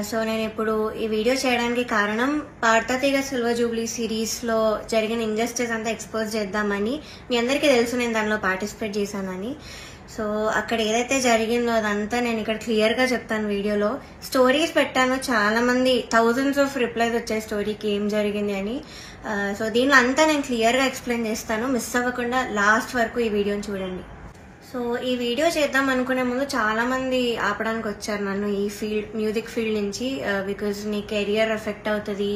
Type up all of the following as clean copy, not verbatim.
So నేను ఇప్పుడు ఈ వీడియో చేయడానికి కారణం పాడతాతీగ సిల్వర్ జూబ్లీ సిరీస్ లో జరిగిన ఇంజస్టిస్ అంతా ఎక్స్పోజ్ చేద్దామని. మీ అందరికీ తెలుసు నేను దానిలో పార్టిసిపేట్ చేశానని. సో అక్కడ ఏదైతే జరిగిందో అదంతా నేను ఇక్కడ క్లియర్ గా చెప్తాను వీడియోలో. స్టోరీస్ పెట్టాను, చాలా మంది థౌజండ్స్ ఆఫ్ రిప్లైస్ వచ్చాయి స్టోరీకి ఏం జరిగింది అని. సో దీనిలో అంతా నేను క్లియర్ గా ఎక్స్ప్లెయిన్ చేస్తాను, మిస్ అవ్వకుండా లాస్ట్ వరకు ఈ వీడియోని చూడండి. సో ఈ వీడియో చేద్దాం అనుకునే ముందు చాలా మంది ఆపడానికి వచ్చారు నన్ను ఈ ఫీల్డ్, మ్యూజిక్ ఫీల్డ్ నుంచి. బికాజ్ నీ కెరియర్ ఎఫెక్ట్ అవుతుంది,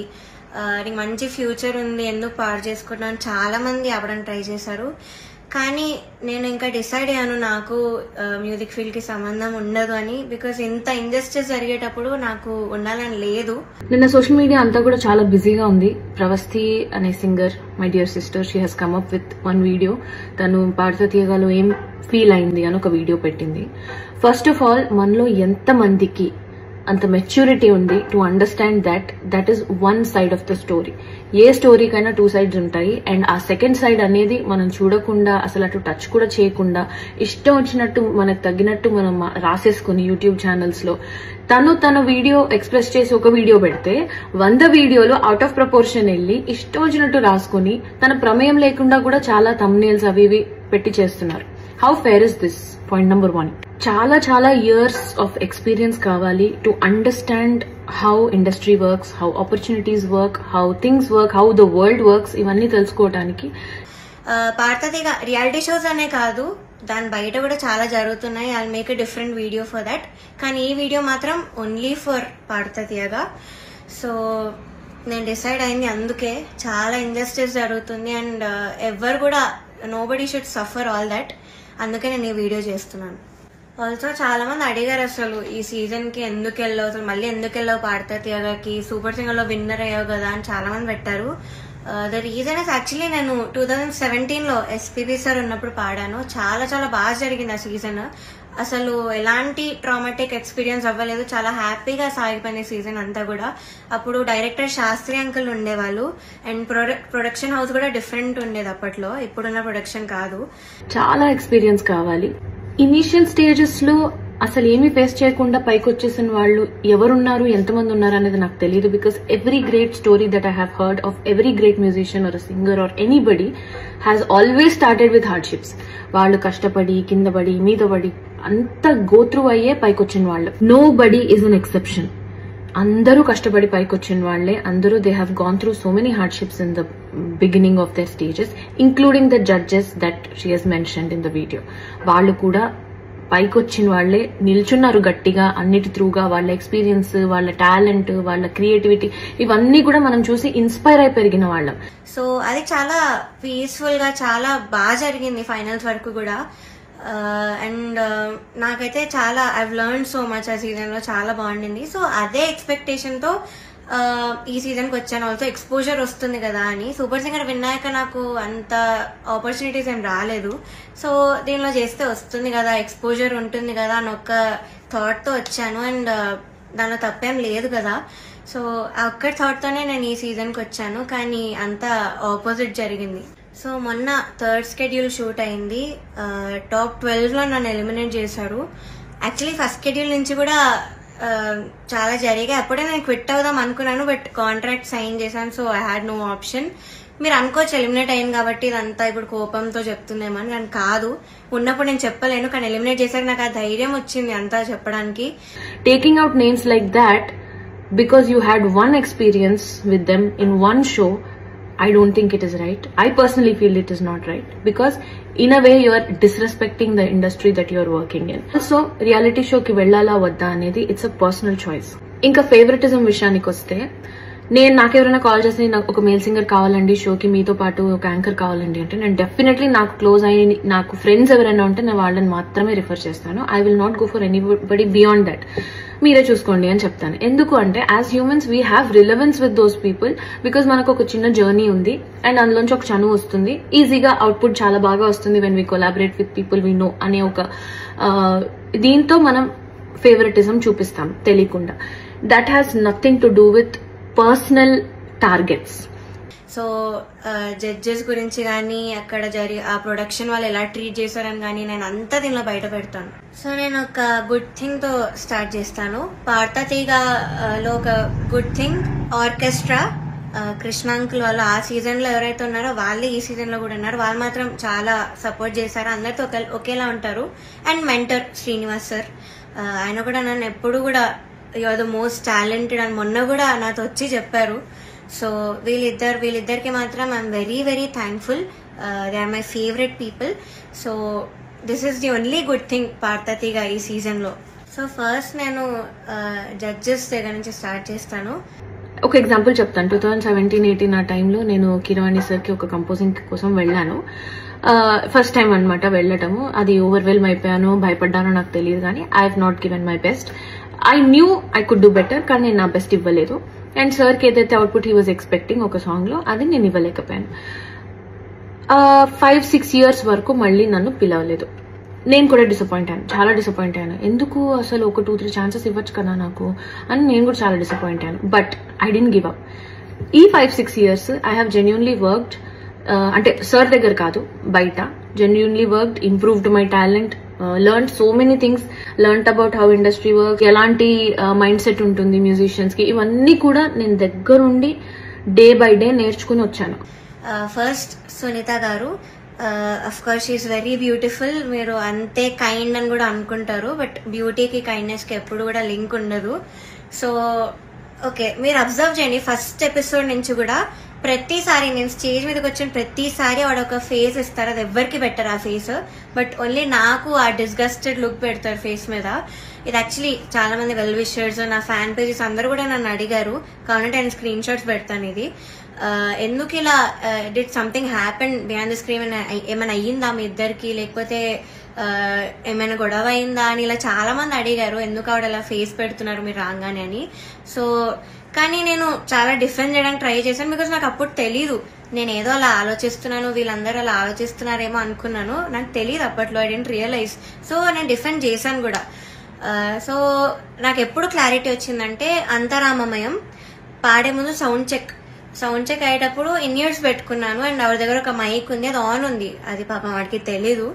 నీకు మంచి ఫ్యూచర్ ఉంది, ఎందుకు పాడు చేసుకుంటున్నాను చాలా మంది ఆపడానికి ట్రై చేశారు. కానీ నేను ఇంకా డిసైడ్ అయ్యాను నాకు మ్యూజిక్ ఫీల్డ్ కి సంబంధం ఉండదు అని. బికాస్ ఇంత ఇంజస్టిస్ జరిగేటప్పుడు నాకు ఉండాలని లేదు. నిన్న సోషల్ మీడియా అంతా కూడా చాలా బిజీగా ఉంది. ప్రవస్థి అనే singer, my dear sister, she has come up with one video. తను పాడతాతీగలో ఏం ఫీల్ అయింది అని ఒక వీడియో పెట్టింది. ఫస్ట్ ఆఫ్ ఆల్, మనలో ఎంత మందికి అంత మెచ్యూరిటీ ఉంది to understand that is one side of the story. ఏ స్టోరీకైనా టూ సైడ్స్ ఉంటాయి. అండ్ ఆ సెకండ్ సైడ్ అనేది మనం చూడకుండా, అసలు అటు టచ్ కూడా చేయకుండా, ఇష్టం వచ్చినట్టు మనకు తగ్గినట్టు మనం రాసేసుకుని యూట్యూబ్ ఛానల్స్ లో తన వీడియో ఎక్స్ప్రెస్ చేసి ఒక వీడియో పెడితే 100 వీడియోలు అవుట్ ఆఫ్ ప్రపోర్షన్ వెళ్ళి ఇష్టం వచ్చినట్టు రాసుకుని తన ప్రమేయం లేకుండా కూడా చాలా థంబ్నెయిల్స్ అవి ఇవి పెట్టి చేస్తున్నారు. How fair is this? Point number 1. చాలా ఇయర్స్ ఆఫ్ ఎక్స్పీరియన్స్ కావాలి to understand how industry works, how opportunities work, how things work, how the world works, ఇవన్నీ తెలుసుకోవడానికి. పాడతాతీగ రియాలిటీ షోస్ అనే కాదు, దాని బయట కూడా చాలా జరుగుతున్నాయి. I make a different video for that. కానీ ఈ వీడియో మాత్రం ఓన్లీ ఫర్ పాడతాతీగ. సో నేను డిసైడ్ అయింది అందుకే. చాలా ఇంజస్టిస్ జరుగుతుంది అండ్ ఎవరు కూడా, nobody should suffer all that. అందుకే నేను ఈ వీడియో చేస్తున్నాను. ఆల్సో చాలా మంది అడిగారు అసలు ఈ సీజన్ కి ఎందుకు వెళ్ళావు, అసలు మళ్ళీ ఎందుకు వెళ్ళావు పాడతాతీగకి, సూపర్ సింగర్ లో విన్నర్ అయ్యావు కదా అని చాలా మంది పెట్టారు. ద రీజన్ ఇస్ యాక్చువల్లీ నేను 2017 లో ఎస్పీబీ సార్ ఉన్నప్పుడు పాడాను. చాలా బాగా జరిగింది ఆ సీజన్. అసలు ఎలాంటి ట్రామాటిక్ ఎక్స్పీరియన్స్ అవ్వలేదు, చాలా హ్యాపీగా సాగిపోయిన సీజన్ అంతా కూడా. అప్పుడు డైరెక్టర్ శాస్త్రి అంకుల్ ఉండేవాళ్ళు అండ్ ప్రొడక్షన్ హౌస్ కూడా డిఫరెంట్ ఉండేది అప్పట్లో, ఇప్పుడున్న ప్రొడక్షన్ కాదు. చాలా ఎక్స్పీరియన్స్ కావాలి. ఇనీషియల్ స్టేజెస్ లో అసలు ఏమీ ఫేస్ చేయకుండా పైకి వచ్చేసిన వాళ్ళు ఎవరున్నారు, ఎంతమంది ఉన్నారు అనేది నాకు తెలియదు. Because every great story that I have heard of every great musician or singer or anybody has always started with hardships. వాళ్ళు కష్టపడి, కింద పడి, మీద పడి, అంత గోత్రూ అయ్యే పైకి వచ్చిన వాళ్ళు. Nobody is an exception. అందరూ కష్టపడి పైకి వచ్చిన వాళ్లే. అందరూ they have gone through so many hardships in the beginning of their stages, including the judges that she has mentioned in the video. వాళ్ళు కూడా పైకి వచ్చిన వాళ్లే, నిల్చున్నారు గట్టిగా అన్నిటి త్రూగా. వాళ్ళ ఎక్స్పీరియన్స్, వాళ్ళ టాలెంట్, వాళ్ళ క్రియేటివిటీ, ఇవన్నీ కూడా మనం చూసి ఇన్స్పైర్ అయి పెరిగిన వాళ్ళం. సో అది చాలా పీస్ఫుల్ గా చాలా బాగా జరిగింది ఫైనల్స్ వరకు కూడా. అండ్ నాకైతే చాలా ఐవ్ లెర్న్ సో మచ్ ఆ సీజన్ లో, చాలా బాగుండింది. సో అదే ఎక్స్పెక్టేషన్ తో ఈ సీజన్ కి వచ్చాను. ఆల్సో ఎక్స్పోజర్ వస్తుంది కదా అని. సూపర్ సింగర్ విన్నాక నాకు అంత ఆపర్చునిటీస్ ఏం రాలేదు. సో దీనిలో చేస్తే వస్తుంది కదా, ఎక్స్పోజర్ ఉంటుంది కదా అని ఒక థాట్ తో వచ్చాను. అండ్ దానిలో తప్పేం లేదు కదా. సో ఆ ఒక్క థాట్ తోనే నేను ఈ సీజన్ కి వచ్చాను. కానీ అంతా ఆపోజిట్ జరిగింది. సో మొన్న 3rd షెడ్యూల్ షూట్ అయింది. టాప్ 12 లో నన్ను ఎలిమినేట్ చేశారు. యాక్చువల్లీ ఫస్ట్ షెడ్యూల్ నుంచి కూడా చాలా జరిగాయి. అప్పుడే నేను క్విట్ అవుదాం అనుకున్నాను, బట్ కాంట్రాక్ట్ సైన్ చేశాను. So I had no option. మీరు అనుకోవచ్చు ఎలిమినేట్ అయింది కాబట్టి ఇదంతా ఇప్పుడు కోపంతో చెప్తుందేమో అని, కానీ కాదు. ఉన్నప్పుడు నేను చెప్పలేను, కానీ ఎలిమినేట్ చేశాక నాకు ఆ ధైర్యం వచ్చింది అంతా చెప్పడానికి. Taking out names like that because you had one experience with them in one show, I don't think it is right. I personally feel it is not right because in a way you are disrespecting the industry that you are working in. So reality show ki vellala vadda anedi it's a personal choice. Inka favoritism vishayaniki vaste, నేను నాకెవరైనా call చేసి నాకు ఒక male singer కావాలండి షోకి, మీతో పాటు ఒక anchor కావాలండి అంటే నేను డెఫినెట్లీ నాకు క్లోజ్ అయ్యి నాకు ఫ్రెండ్స్ ఎవరైనా ఉంటే నేను వాళ్ళని మాత్రమే రిఫర్ చేస్తాను. I will not go for anybody beyond that. మీరే చూసుకోండి అని చెప్తాను. ఎందుకు అంటే as humans we have relevance with those people because మనకు ఒక చిన్న జర్నీ ఉంది అండ్ అందులోంచి ఒక చనువు వస్తుంది. ఈజీగా అవుట్పుట్ చాలా బాగా వస్తుంది when we collaborate with people we know అనే ఒక దీంతో మనం ఫేవరెటిజం చూపిస్తాం తెలియకుండా. That has nothing to do with personal targets. So judges గురించి కానీ అక్కడ ఆ ప్రొడక్షన్ వాళ్ళు ఎలా ట్రీట్ చేశారని కానీ నేను అంతా దీనిలో బయట పెడతాను. సో నేను ఒక గుడ్ థింగ్ తో స్టార్ట్ చేస్తాను. పాడతాతీగలో ఒక గుడ్ థింగ్ ఆర్కెస్ట్రా, కృష్ణాంకుల్ వాళ్ళు ఆ సీజన్ లో ఎవరైతే ఉన్నారో వాళ్ళే ఈ సీజన్ లో కూడా ఉన్నారు. వాళ్ళు మాత్రం చాలా సపోర్ట్ చేశారు, అందరితో ఒకేలా ఉంటారు. అండ్ మెంటర్ శ్రీనివాస్ సార్, ఆయన కూడా నన్ను ఎప్పుడు కూడా you are the most talented అని మొన్న కూడా నాతో వచ్చి చెప్పారు. సో వీళ్ళిద్దరికి మాత్రం I'm very very thankful. They are my favourite people. So this is the only good thing పాడతాతీగా ఈ సీజన్ లో. సో ఫస్ట్ నేను జడ్జెస్ దగ్గర నుంచి స్టార్ట్ చేస్తాను. ఒక ఎగ్జాంపుల్ చెప్తాను. 2017-18 ఆ టైంలో నేను కీరవాణి సార్కి ఒక కంపోజింగ్ కోసం వెళ్ళాను. ఫస్ట్ టైం అనమాట వెళ్ళటము. అది ఓవర్వెల్మ్ అయిపోయాను, భయపడ్డానో నాకు తెలియదు, కానీ I have not given my best. I knew I could do better, కానీ నేను నా బెస్ట్ ఇవ్వలేదు. అండ్ సార్కి ఏదైతే అవుట్పుట్ హీ వాజ్ ఎక్స్పెక్టింగ్ ఒక సాంగ్ లో, అది నేను ఇవ్వలేకపోయాను. 5-6 years వరకు మళ్ళీ నన్ను పిలవలేదు. నేను కూడా డిసప్పాయింట్ అయ్యాను, చాలా డిసప్పాయింట్ అయ్యాను. ఎందుకు అసలు ఒక 2-3 ఛాన్సెస్ ఇవ్వచ్చు కదా నాకు అని నేను కూడా చాలా డిసప్పాయింట్ అయ్యాను. But I didn't give up. ఈ 5-6 years I have genuinely worked, అంటే సార్ దగ్గర కాదు, బయట genuinely worked, improved my talent, learn so many things, learn about how industry work, ఎలాంటి మైండ్ సెట్ ఉంటుంది మ్యూజిషియన్స్ కి, ఇవన్నీ కూడా నేను దగ్గరుండి డే బై డే నేర్చుకుని వచ్చాను. ఫస్ట్ సునీత గారు, of course she is very beautiful. మీరు అంతే కైండ్ అని కూడా అనుకుంటారు, బట్ బ్యూటీకి కైండ్నెస్ కి ఎప్పుడు కూడా లింక్ ఉండదు. సో ఓకే, మీరు అబ్జర్వ్ చేయండి, ఫస్ట్ ఎపిసోడ్ నుంచి కూడా ప్రతిసారి నేను స్టేజ్ మీదకి వచ్చిన ప్రతిసారి వాడు ఒక ఫేస్ ఇస్తారు, అది ఎవరికి పెట్టరు ఆ ఫేస్, బట్ ఓన్లీ నాకు ఆ డిస్గస్టెడ్ లుక్ పెడతారు ఫేస్ మీద. ఇది యాక్చువల్లీ చాలా మంది వెల్ విషర్స్, నా ఫ్యాన్ పేజెస్ అందరూ కూడా నన్ను అడిగారు, కాబట్టి నేను స్క్రీన్ షాట్స్ పెడతాను. ఇది ఎందుకు ఇలా, did something happen behind the screen, ఏమైనా అయ్యిందా మీ ఇద్దరికి, లేకపోతే ఏమైనా గొడవ అయిందా అని ఇలా చాలా మంది అడిగారు, ఎందుకు ఆవిడ అలా ఫేస్ పెడుతున్నారు మీరు రాగానే అని. సో కానీ నేను చాలా డిఫెండ్ చేయడానికి ట్రై చేశాను, బికాస్ నాకు అప్పుడు తెలీదు, నేను ఏదో అలా ఆలోచిస్తున్నాను, వీళ్ళందరూ అలా ఆలోచిస్తున్నారేమో అనుకున్నాను, నాకు తెలియదు అప్పట్లో, ఐ డెంట్ రియలైజ్. సో నేను డిఫెండ్ చేశాను కూడా. సో నాకు ఎప్పుడు క్లారిటీ వచ్చిందంటే, అంతరామమయం పాడే ముందు సౌండ్ చెక్ అయ్యేటప్పుడు ఇన్ ఇయర్స్ పెట్టుకున్నాను, అండ్ ఆవిడ దగ్గర ఒక మైక్ ఉంది, అది ఆన్ ఉంది, అది పాపం వాడికి తెలీదు,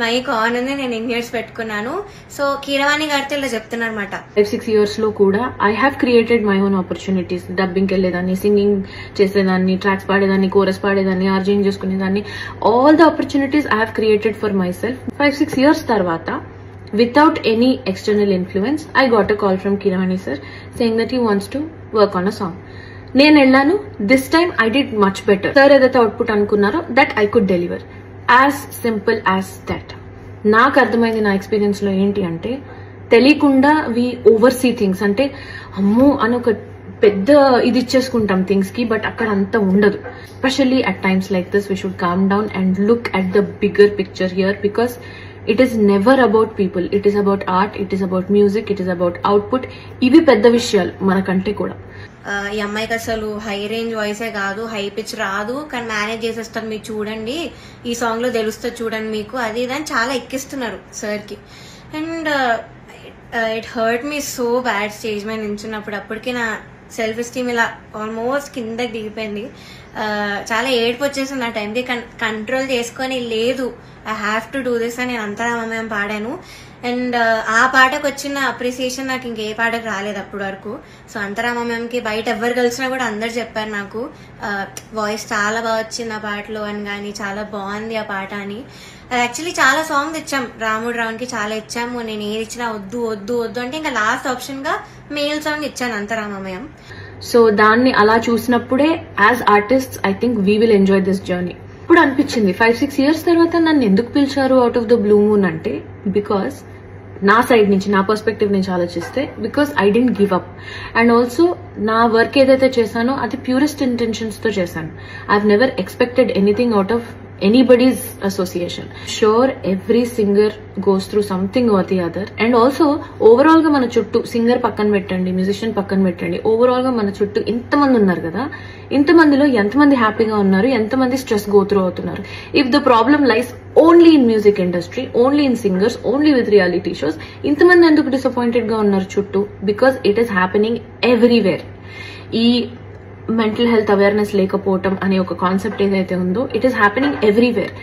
మైక్ ఆన్ ఉంది, నేను ఇన్ ఇయర్స్ పెట్టుకున్నాను. సో కీరవాణి గారితో ఇలా చెప్తున్నారన్నమాట. 5-6 years లో కూడా I have created my own opportunities. డబ్బింగ్కి వెళ్ళేదాన్ని, సింగింగ్ చేసేదాన్ని, ట్రాక్స్ పాడేదాన్ని, కోరస్ పాడేదాన్ని, ఆర్జింగ్ చేసుకునేదాన్ని. All the opportunities I have created for myself. 5-6 years తర్వాత, without any external influence, I got a call from Kirani sir saying that he wants to work on a song. నేను వెళ్ళాను. This time I did much better. Sir ఏదైతే output అనుకున్నారో that I could deliver. As simple as that. నాకు అర్థమైంది నా experience లో ఏంటి అంటే, తెలియకుండా వి ఓవర్ సీ థింగ్స్. అంటే అమ్మో అని ఒక పెద్ద ఇది ఇచ్చేసుకుంటాం థింగ్స్ కి, బట్ అక్కడ అంత ఉండదు. Especially at times like this we should calm down and look at the bigger picture here, because it is never about people, it is about art, it is about music, it is about output. ఇవి పెద్ద విషయాలు మనకంటే కూడా. ఈ అమ్మాయికి అసలు high range వాయిసే కాదు, high pitch రాదు, కానీ మేనేజ్ చేసేస్తాను మీరు చూడండి, ఈ సాంగ్ లో తెలుస్తుంది చూడండి మీకు, అది ఇదని చాలా ఎక్కిస్తున్నారు సార్ కి. And it hurt me so bad stage మీద నించున్నప్పుడు. అప్పటికి నా సెల్ఫ్ ఎస్టీమ్ ఇలా ఆల్మోస్ట్ కిందకి దిగిపోయింది. చాలా ఏడుపు వచ్చేసింది ఆ టైంకి. కంట్రోల్ చేసుకొని లేదు, I have to do this అని నేను అంతరామమయం పాడాను. అండ్ ఆ పాటకు వచ్చిన అప్రిసియేషన్ నాకు ఇంకే పాటకు రాలేదు అప్పటి వరకు. సో అంతరామమయంకి బయట ఎవరు కలిసినా కూడా అందరు చెప్పారు నాకు, వాయిస్ చాలా బాగా వచ్చింది ఆ పాటలో అని, కానీ చాలా బాగుంది ఆ పాట అని. యాక్చువల్లీ చాలా సాంగ్స్ ఇచ్చాం, రాముడు రావునికి చాలా ఇచ్చాము. నేను ఏది ఇచ్చినా వద్దు వద్దు వద్దు అంటే ఇంకా లాస్ట్ ఆప్షన్ గా మేల్ సాంగ్ ఇచ్చాను, అంతరామమయం. సో దాన్ని అలా చూసినప్పుడే as artist I think we will enjoy this journey. ఇప్పుడు అనిపించింది 5-6 years తర్వాత నన్ను ఎందుకు పిలిచారు out of the blue moon అంటే, బికాస్ నా సైడ్ నుంచి, నా పర్స్పెక్టివ్ నుంచి ఆలోచిస్తే, because I didn't give up. And also నా వర్క్ ఏదైతే చేశానో అది ప్యూరెస్ట్ ఇంటెన్షన్స్ తో చేశాను. I have never expected anything out of anybody's association. Sure, every singer goes through something or the other. And also overall గా మన చుట్టూ singer పక్కన పెట్టండి, మ్యూజిషియన్ పక్కన పెట్టండి, ఓవరాల్ గా మన చుట్టూ ఇంతమంది ఉన్నారు కదా, ఇంతమందిలో ఎంతమంది హ్యాపీగా ఉన్నారు, ఎంతమంది స్ట్రెస్ గో త్రూ అవుతున్నారు. If the problem lies only in music industry, only in singers, only with reality shows, ఇంతమంది ఎందుకు డిసప్పాయింటెడ్ గా ఉన్నారు చుట్టూ? Because it is happening everywhere. ఈ మెంటల్ హెల్త్ అవేర్నెస్ లేకపోవటం అనే ఒక కాన్సెప్ట్ ఏదైతే ఉందో ఇట్ ఈస్ హ్యాపెనింగ్ ఎవ్రీవేర్.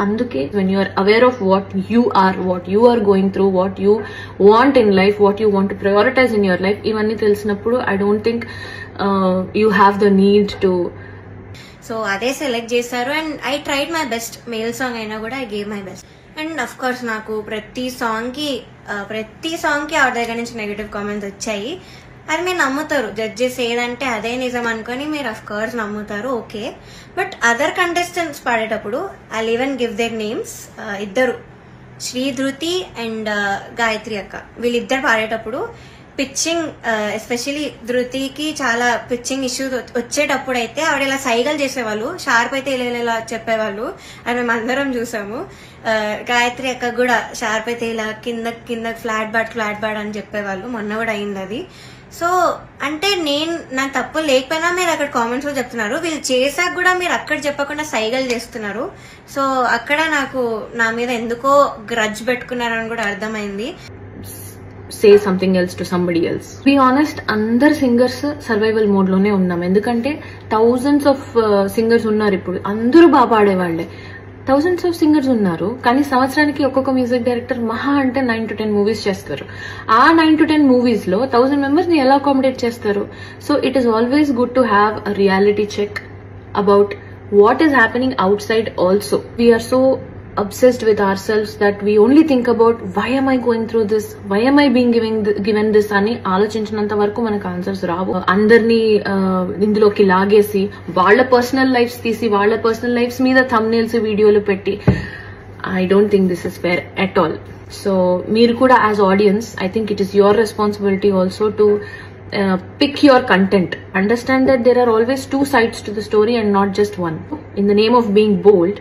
అందుకే when you are aware of what you are going through, what you want in life, what you want to prioritize in your life, ఇవన్నీ తెలిసినప్పుడు I don't think you have the need to. So అదే select చేశారు and I tried my best. Male song అయినా కూడా I gave my best. And of course నాకు ప్రతి song కి ఆవిడ దగ్గర నుంచి నెగటివ్ కామెంట్స్ వచ్చాయి. అది మీరు నమ్ముతారు, జడ్జెస్ ఏదంటే అదే నిజం అనుకొని మీరు అఫ్ కోర్స్ నమ్ముతారు, ఓకే. బట్ అదర్ కంటెస్టెంట్స్ పాడేటప్పుడు I even give their names. ఇద్దరు, శ్రీధృతి అండ్ గాయత్రి అక్క, వీళ్ళిద్దరు పాడేటప్పుడు పిచ్చింగ్, ఎస్పెషలీ ధృతికి చాలా పిచ్చింగ్ ఇష్యూస్ వచ్చేటప్పుడు అయితే ఆవిడ ఇలా సైగలు చేసేవాళ్ళు, షార్ప్ అయితే ఇలా చెప్పేవాళ్ళు, అది మేము అందరం చూసాము. గాయత్రి అక్క కూడా షార్ప్ అయితే ఇలా కింద ఫ్లాట్ బాడ్ అని చెప్పేవాళ్ళు, మొన్న కూడా అయింది అది. సో అంటే నాకు తప్పు లేకపోయినా మీరు అక్కడ కామెంట్స్ లో చెప్తున్నారు, వీళ్ళు చేశాక కూడా మీరు అక్కడ చెప్పకుండా సైగలు చేస్తున్నారు. సో అక్కడ నాకు నా మీద ఎందుకో గ్రడ్జ్ పెట్టుకున్నారని కూడా అర్థమైంది. Say something else to somebody else. Be honest, అందరు సింగర్స్ సర్వైవల్ మోడ్ లోనే ఉన్నాం. ఎందుకంటే థౌజండ్స్ ఆఫ్ సింగర్స్ ఉన్నారు ఇప్పుడు, అందరూ బాగా పాడేవాళ్లే. థౌజండ్స్ ఆఫ్ సింగర్స్ ఉన్నారు, కానీ సంవత్సరానికి ఒక్కొక్క మ్యూజిక్ డైరెక్టర్ మహా అంటే 9 to 10 మూవీస్ చేస్తారు. ఆ 9 to 10 మూవీస్ లో 1000 మెంబర్స్ ని ఎలా అకామిడేట్ చేస్తారు? So it is always good to have a reality check about what is happening outside also. We're so obsessed with ourselves that we only think about why am I going through this, why am I being given this అని ఆలోచించినంత వరకు మనకు answers రావు. అందరినీ ఇందులోకి లాగేసి వాళ్ళ personal lifes తీసి వాళ్ళ personal lifes మీద థంబ్నెయిల్స్ వీడియోలు పెట్టి I don't think this is fair at all. So మీరు కూడా as audience, I think it is your responsibility also to pick your content. Understand that there are always two sides to the story and not just one. In the name of being bold,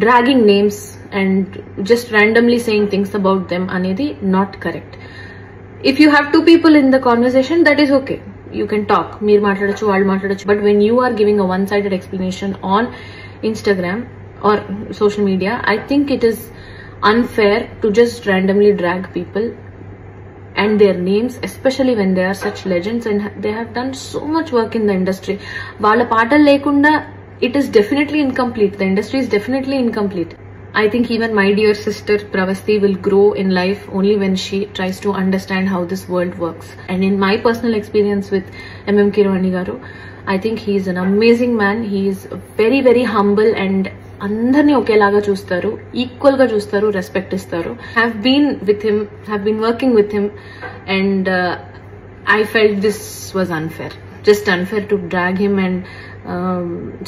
dragging names and just randomly saying things about them anedi not correct. If you have two people in the conversation, that is okay, you can talk, meer maatladochu vallu maatladochu. But when you are giving a one sided explanation on Instagram or social media, I think it is unfair to just randomly drag people and their names, especially when they are such legends and they have done so much work in the industry. Vaalla paatalu lekunda it is definitely incomplete. The industry is definitely incomplete. I think even my dear sister Pravasti will grow in life only when she tries to understand how this world works. And in my personal experience with MM Keeravani garu, I think he is an amazing man. He is very, very humble and andarni okelaga chustaru, equal ga chustaru, respect istaru. Have been working with him and I felt this was unfair. Just unfair to drag him and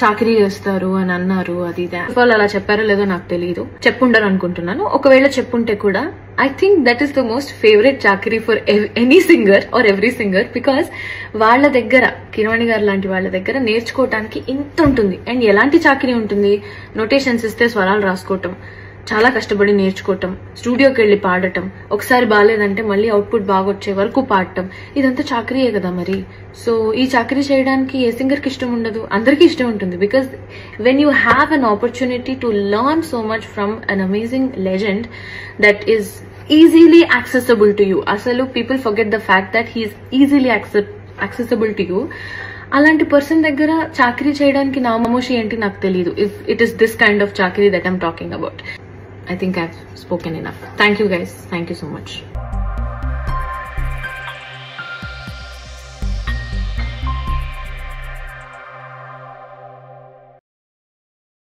చాకరీ చేస్తారు అని అన్నారు. అది వాళ్ళు అలా చెప్పారో లేదో నాకు తెలియదు, చెప్పుండరు అనుకుంటున్నాను. ఒకవేళ చెప్పుంటే కూడా I think that is the most favourite చాకరీ for any singer or every singer. Because వాళ్ళ దగ్గర, కిరవాణి గారు లాంటి వాళ్ళ దగ్గర నేర్చుకోవటానికి ఇంత ఉంటుంది. అండ్ ఎలాంటి చాకరీ ఉంటుంది? నోటేషన్స్ ఇస్తే స్వరాలు రాసుకోవటం, చాలా కష్టపడి నేర్చుకోవటం, స్టూడియోకి వెళ్లి పాడటం, ఒకసారి బాగాలేదంటే మళ్ళీ అవుట్పుట్ బాగా వచ్చే వరకు పాడటం, ఇదంతా చాకరీయే కదా మరి. సో ఈ చాకరీ చేయడానికి ఏ సింగర్ కి ఇష్టం ఉండదు? అందరికీ ఇష్టం ఉంటుంది. Because when you have an opportunity to learn so much from an amazing legend that is easily accessible to you. అసలు people forget the fact that he is easily accessible to you. అలాంటి person దగ్గర చాకరీ చేయడానికి నామోషి ఏంటి నాకు తెలియదు. If it is this kind of చాకరీ that I'm talking about. I think I've spoken enough. Thank you guys. Thank you so much.